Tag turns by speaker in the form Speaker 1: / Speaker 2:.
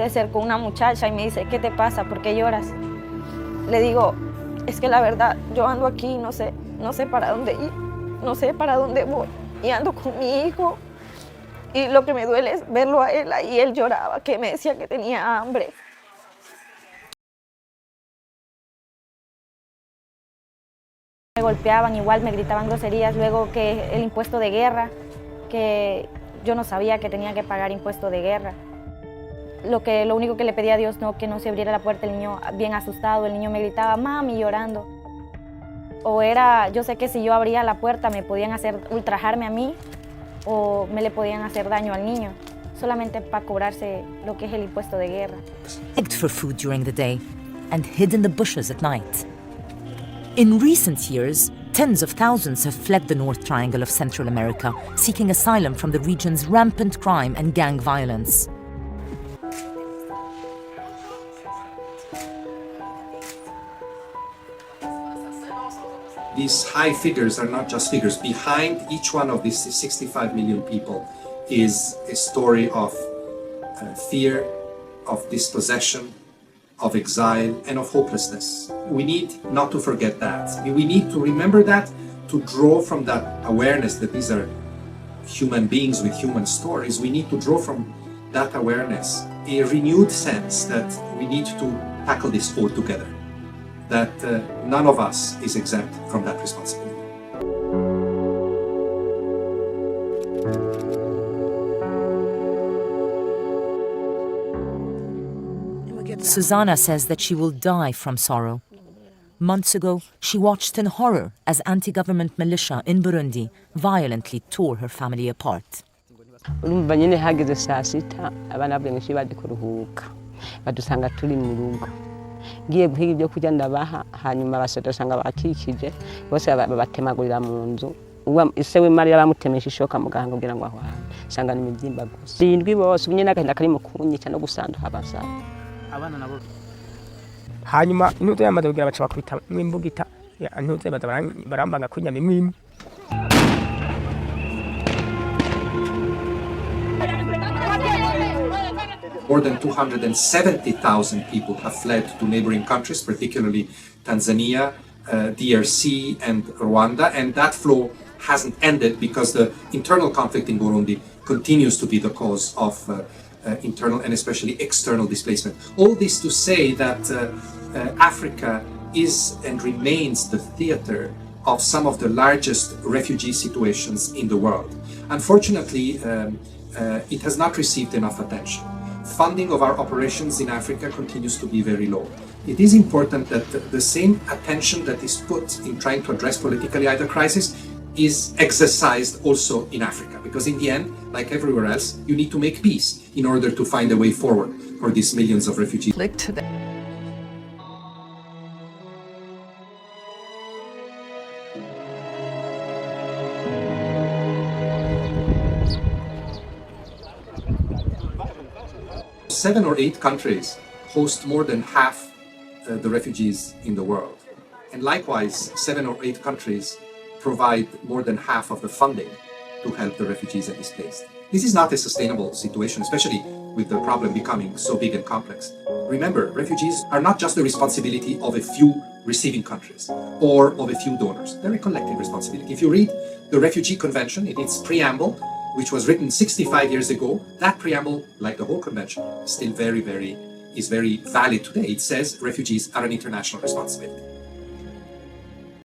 Speaker 1: Se acercó una muchacha y me dice, ¿qué te pasa? ¿Por qué lloras? Le digo, es que la verdad, yo ando aquí, no sé para dónde ir, no sé para dónde voy. Y ando con mi hijo. Y lo que me duele es verlo a él ahí, él lloraba, que me decía que tenía hambre. Me golpeaban, igual me gritaban groserías, luego que el impuesto de guerra, que yo no sabía que tenía que pagar impuesto de guerra. Lo único que le pedía a Dios, que no se abriera la puerta, el niño bien asustado, el niño me gritaba, mami, llorando. Yo sé que si yo abría la puerta me podían ultrajarme a mí o me le podían hacer daño al niño, solamente para cobrarse lo que es el impuesto de guerra.
Speaker 2: Begged for food during the day and hid in the bushes at night. In recent years, tens of thousands have fled the North Triangle of Central America, seeking asylum from the region's rampant crime and gang violence.
Speaker 3: These high figures are not just figures. Behind each one of these 65 million people is a story of fear, of dispossession, of exile, and of hopelessness. We need not to forget that. We need to remember that, to draw from that awareness that these are human beings with human stories. We need to draw from that awareness a renewed sense that we need to tackle this all together, that none of us is exempt from that responsibility.
Speaker 2: Susanna says that she will die from sorrow. Months ago, she watched in horror as anti-government militia in Burundi violently tore her family apart.
Speaker 4: Urumva nyine hageze saa sita abana bwenge baje kuruhuka badusanga turi mu rugo ngiye guhiga ibyo kurya ndabaha hanyuma basanga bakikije bose babatemagurira mu nzu ise we Maria bamutemesha ishoka muganga kugira ngo ahwane sanga ni mibyimba gusa indwi bose ubunye n'agahinda kari mu kunyica no gusanduha abasaba
Speaker 5: abana nabo hanyuma intuze yamaze kugira baca bakubita mwimbugita intuze barambanga kunya mimwe.
Speaker 3: More than 270,000 people have fled to neighboring countries, particularly Tanzania, DRC, and Rwanda, and that flow hasn't ended because the internal conflict in Burundi continues to be the cause of internal and especially external displacement. All this to say that Africa is and remains the theater of some of the largest refugee situations in the world. Unfortunately, it has not received enough attention. Funding of our operations in Africa continues to be very low. It is important that the same attention that is put in trying to address politically either crisis is exercised also in Africa, because in the end, like everywhere else, you need to make peace in order to find a way forward for these millions of refugees. 7 or 8 countries host more than half the refugees in the world. And likewise, 7 or 8 countries provide more than half of the funding to help the refugees and displaced. This is not a sustainable situation, especially with the problem becoming so big and complex. Remember, refugees are not just the responsibility of a few receiving countries or of a few donors. They're a collective responsibility. If you read the Refugee Convention in its preamble, which was written 65 years ago, that preamble, like the whole convention, is still very valid today. It says refugees are an international responsibility.